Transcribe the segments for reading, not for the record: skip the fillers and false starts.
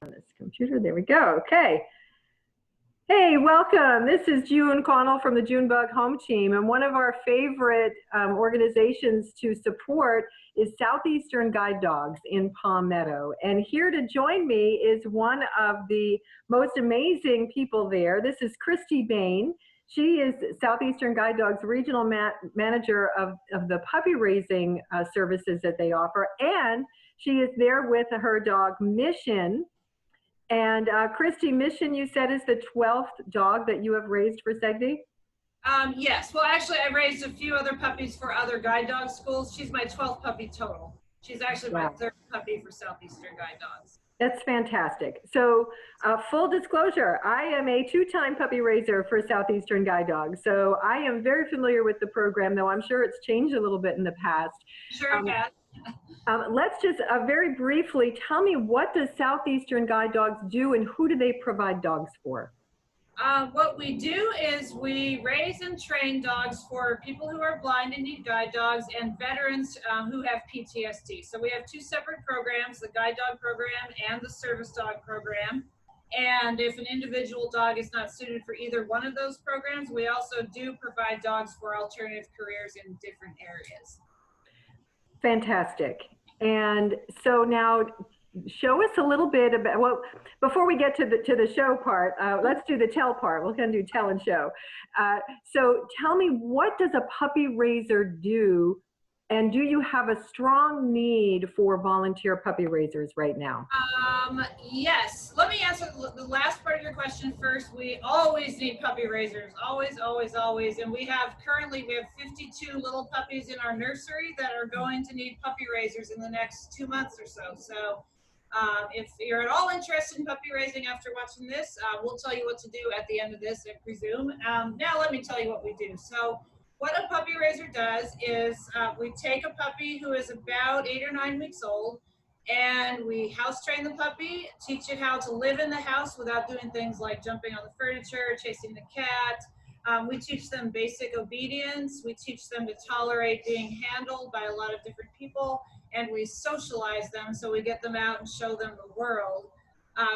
on this computer. There we go. Okay. Hey, welcome. This is June Connell from the Junebug Home Team, and one of our favorite organizations to support is Southeastern Guide Dogs in Palm Meadow. And here to join me is one of the most amazing people there. This is Christy Bain. She is Southeastern Guide Dogs Regional Manager of the puppy raising services that they offer. And she is there with her dog, Mission. And Christy, Mission, you said, is the 12th dog that you have raised for SEGD? Yes. Well, actually, I raised a few other puppies for other guide dog schools. She's my 12th puppy total. She's actually my third puppy for Southeastern Guide Dogs. That's fantastic. So full disclosure, I am a two-time puppy raiser for Southeastern Guide Dogs. So I am very familiar with the program, though I'm sure it's changed a little bit in the past. Sure it has. Let's just very briefly tell me, what does Southeastern Guide Dogs do and who do they provide dogs for? What we do is we raise and train dogs for people who are blind and need guide dogs, and veterans who have PTSD. So we have two separate programs, the guide dog program and the service dog program. And if an individual dog is not suited for either one of those programs, we also do provide dogs for alternative careers in different areas. Fantastic. And so now show us a little bit about, well, before we get to the show part, let's do the tell part. We're going to do tell and show. So tell me, what does a puppy raiser do? And do you have a strong need for volunteer puppy raisers right now? Yes. Let me answer the last part of your question first. We always need puppy raisers. Always, always, always. And currently we have 52 little puppies in our nursery that are going to need puppy raisers in the next 2 months or so. So if you're at all interested in puppy raising after watching this, we'll tell you what to do at the end of this, I presume. Now let me tell you what we do. So what a puppy raiser does is we take a puppy who is about 8 or 9 weeks old, and we house train the puppy, teach it how to live in the house without doing things like jumping on the furniture, chasing the cat. We teach them basic obedience. We teach them to tolerate being handled by a lot of different people, and we socialize them, so we get them out and show them the world.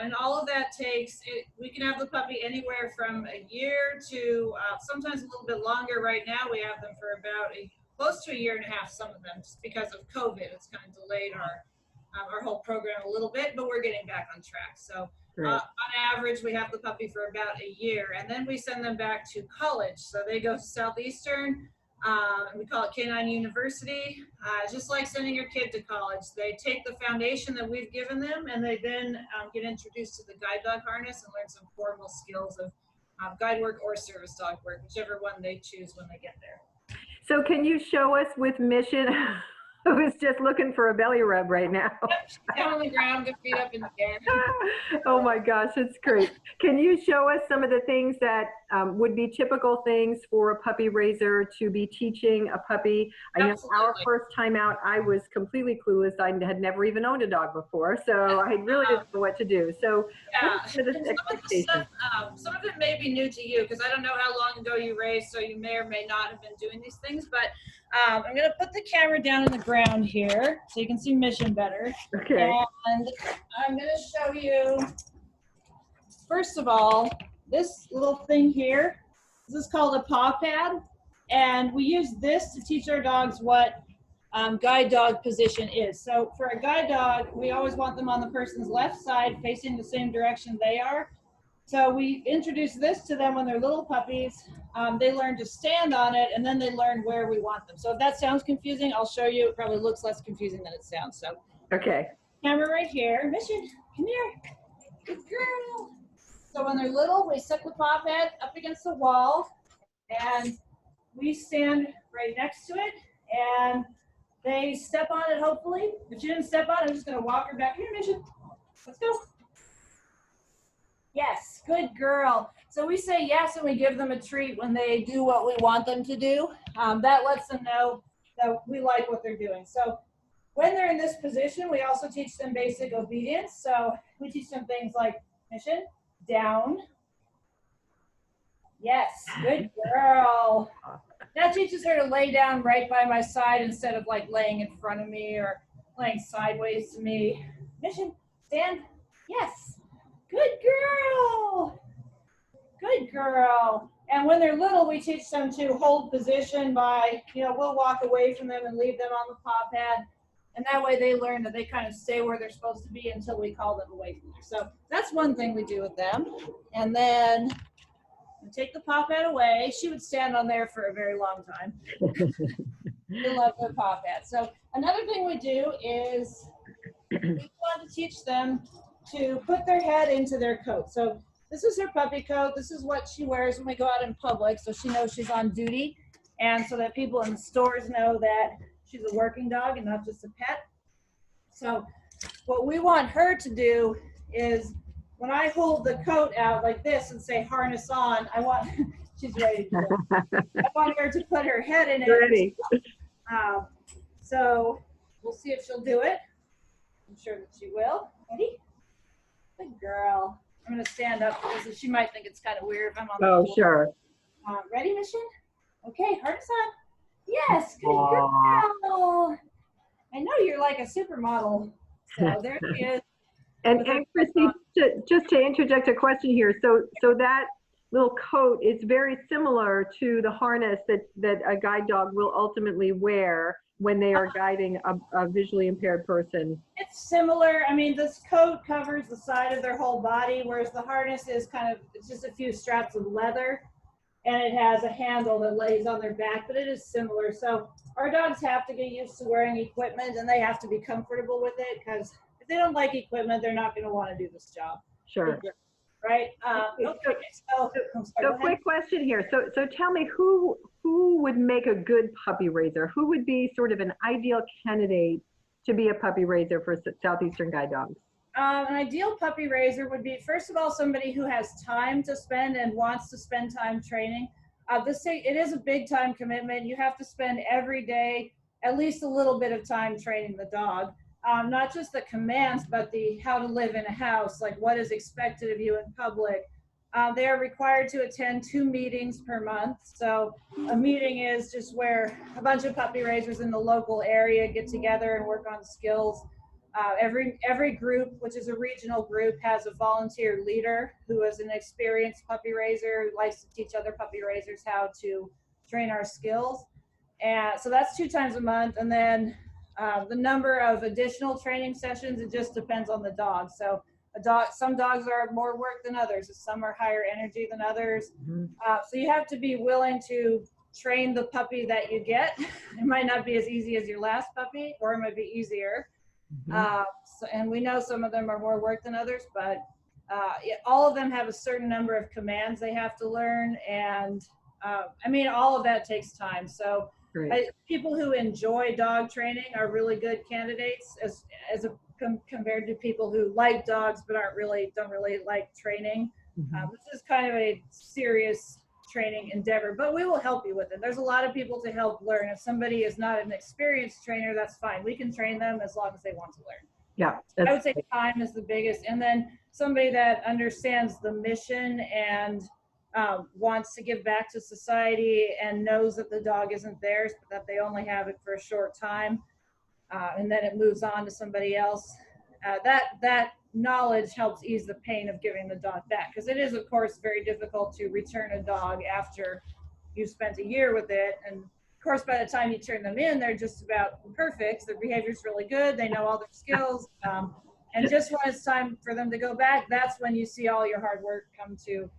And all of that takes, we can have the puppy anywhere from a year to sometimes a little bit longer. Right now we have them for about close to a year and a half, some of them, just because of COVID. It's kind of delayed our whole program a little bit, but we're getting back on track. So on average, we have the puppy for about a year, and then we send them back to college. So they go to Southeastern. We call it Canine University. Just like sending your kid to college, they take the foundation that we've given them, and they then get introduced to the guide dog harness and learn some formal skills of guide work or service dog work, whichever one they choose when they get there. So can you show us with Mission, who's just looking for a belly rub right now? Yep, she's down on the ground, good feet up in the air. Oh my gosh, it's great. Can you show us some of the things that would be typical things for a puppy raiser to be teaching a puppy? I know our first time out, I was completely clueless. I had never even owned a dog before, so I really didn't know what to do. So some of it may be new to you, because I don't know how long ago you raised, so you may or may not have been doing these things, but I'm going to put the camera down on the ground here so you can see Mission better. Okay. And I'm going to show you, first of all, this little thing here. This is called a paw pad, and we use this to teach our dogs what guide dog position is. So for a guide dog, we always want them on the person's left side facing the same direction they are. So we introduce this to them when they're little puppies. They learn to stand on it, and then they learn where we want them. So if that sounds confusing, I'll show you. It probably looks less confusing than it sounds. So okay. Camera right here. Mission, come here. Good girl. So when they're little, we set the paw pad up against the wall, and we stand right next to it, and they step on it, hopefully. If she didn't step on it, I'm just going to walk her back. Here, Mission. Let's go. Yes, good girl. So we say yes, and we give them a treat when they do what we want them to do. That lets them know that we like what they're doing. So when they're in this position, we also teach them basic obedience. So we teach them things like Mission, down. Yes, good girl. That teaches her to lay down right by my side instead of like laying in front of me or laying sideways to me. Mission, stand. Yes. girl. And when they're little, we teach them to hold position by, we'll walk away from them and leave them on the paw pad. And that way they learn that they kind of stay where they're supposed to be until we call them away from there. So that's one thing we do with them. And then we take the paw pad away. She would stand on there for a very long time. They love their paw pad. So another thing we do is we want to teach them to put their head into their coat. So this is her puppy coat. This is what she wears when we go out in public, so she knows she's on duty, and so that people in the stores know that she's a working dog and not just a pet. So what we want her to do is, when I hold the coat out like this and say harness on, I want, she's ready to go. I want her to put her head in it. Ready. So we'll see if she'll do it. I'm sure that she will. Ready? Good girl. I'm going to stand up because she might think it's kind of weird if I'm on the floor. Oh, sure. Ready, Mission? Okay, harness on. Yes, good girl. I know you're like a supermodel. So there she is. And Christy, just to interject a question here. So that little coat is very similar to the harness that a guide dog will ultimately wear when they are guiding a visually impaired person. It's similar. I mean, this coat covers the side of their whole body, whereas the harness is it's just a few straps of leather, and it has a handle that lays on their back, but it is similar. So our dogs have to get used to wearing equipment, and they have to be comfortable with it, because if they don't like equipment, they're not going to want to do this job. Sure. Right? Okay. So quick question here. So tell me, who would make a good puppy raiser? Who would be sort of an ideal candidate to be a puppy raiser for Southeastern guide dogs? An ideal puppy raiser would be, first of all, somebody who has time to spend and wants to spend time training. It is a big time commitment. You have to spend every day at least a little bit of time training the dog. Not just the commands, but the how to live in a house, like what is expected of you in public. They are required to attend 2 meetings per month. So a meeting is just where a bunch of puppy raisers in the local area get together and work on skills. Every group, which is a regional group, has a volunteer leader who is an experienced puppy raiser who likes to teach other puppy raisers how to train our skills. And so that's 2 times a month. And then the number of additional training sessions, it just depends on the dog. So some dogs are more work than others. Some are higher energy than others. Mm-hmm. So you have to be willing to train the puppy that you get. It might not be as easy as your last puppy, or it might be easier. Mm-hmm. And we know some of them are more work than others, but all of them have a certain number of commands they have to learn. And I mean, all of that takes time. So people who enjoy dog training are really good candidates compared to people who like dogs but don't really like training. Mm-hmm. This is kind of a serious training endeavor, but we will help you with it. There's a lot of people to help learn. If somebody is not an experienced trainer, that's fine. We can train them as long as they want to learn. Yeah, I would say time is the biggest, and then somebody that understands the mission and wants to give back to society and knows that the dog isn't theirs, but that they only have it for a short time, and then it moves on to somebody else. That knowledge helps ease the pain of giving the dog back, because it is, of course, very difficult to return a dog after you've spent a year with it. And of course, by the time you turn them in, they're just about perfect. Their behavior's really good. They know all their skills. And just when it's time for them to go back, that's when you see all your hard work come to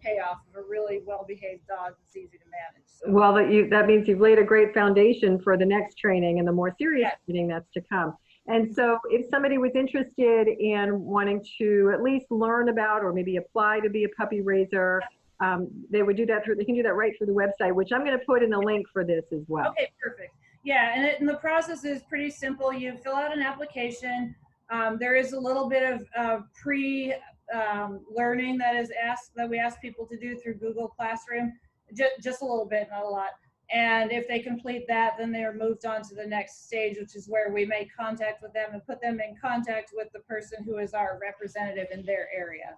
payoff of a really well-behaved dog that's easy to manage. So. Well, that means you've laid a great foundation for the next training and the more serious training that's to come. And so if somebody was interested in wanting to at least learn about or maybe apply to be a puppy raiser, they can do that right through the website, which I'm going to put in the link for this as well. Okay, perfect. Yeah, and the process is pretty simple. You fill out an application. There is a little bit of learning that we ask people to do through Google Classroom, just a little bit, not a lot. And if they complete that, then they are moved on to the next stage, which is where we make contact with them and put them in contact with the person who is our representative in their area.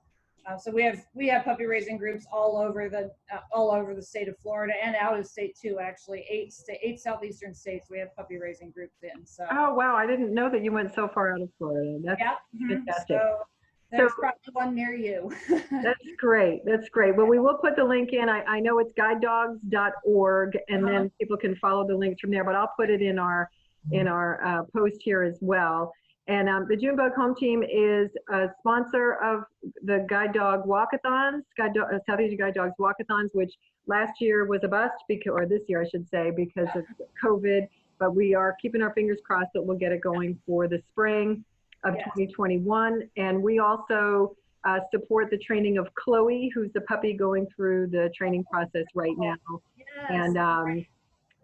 So we have puppy raising groups all over the state of Florida and out of state too. Actually, 8 southeastern states we have puppy raising groups in. So. Oh wow, I didn't know that you went so far out of Florida. That's fantastic. So there's probably one near you. That's great. That's great. Well, we will put the link in. I know it's guidedogs.org, and then people can follow the links from there, but I'll put it in our post here as well. And the Junebug Home Team is a sponsor of the Guide Dog Walkathons, Southeastern Guide Dogs Walkathons, which last year was a bust, or this year I should say, because of COVID. But we are keeping our fingers crossed that we'll get it going for the spring of 2021. And we also support the training of Chloe, who's the puppy going through the training process right now. Yes. And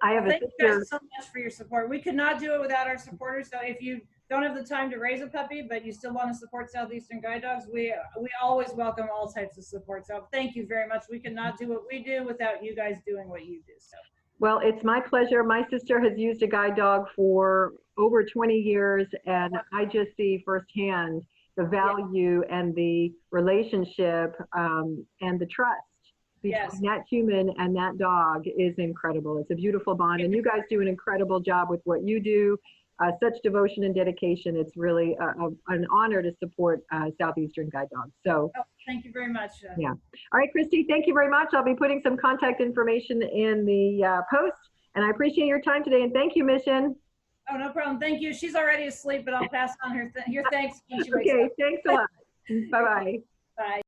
I have a sister. Thank you guys so much for your support. We could not do it without our supporters. So if you don't have the time to raise a puppy, but you still want to support Southeastern Guide Dogs, we always welcome all types of support. So thank you very much. We could not do what we do without you guys doing what you do. So. Well, it's my pleasure. My sister has used a guide dog for over 20 years, and I just see firsthand the value and the relationship and the trust between that human and that dog is incredible. It's a beautiful bond, and you guys do an incredible job with what you do. Such devotion and dedication. It's really an honor to support Southeastern Guide Dogs. So thank you very much. Yeah. All right, Christy, thank you very much. I'll be putting some contact information in the post, and I appreciate your time today, and thank you, Mission. Oh, no problem. Thank you. She's already asleep, but I'll pass on your thanks when she wakes Okay, up. thanks a lot. Bye-bye. Bye.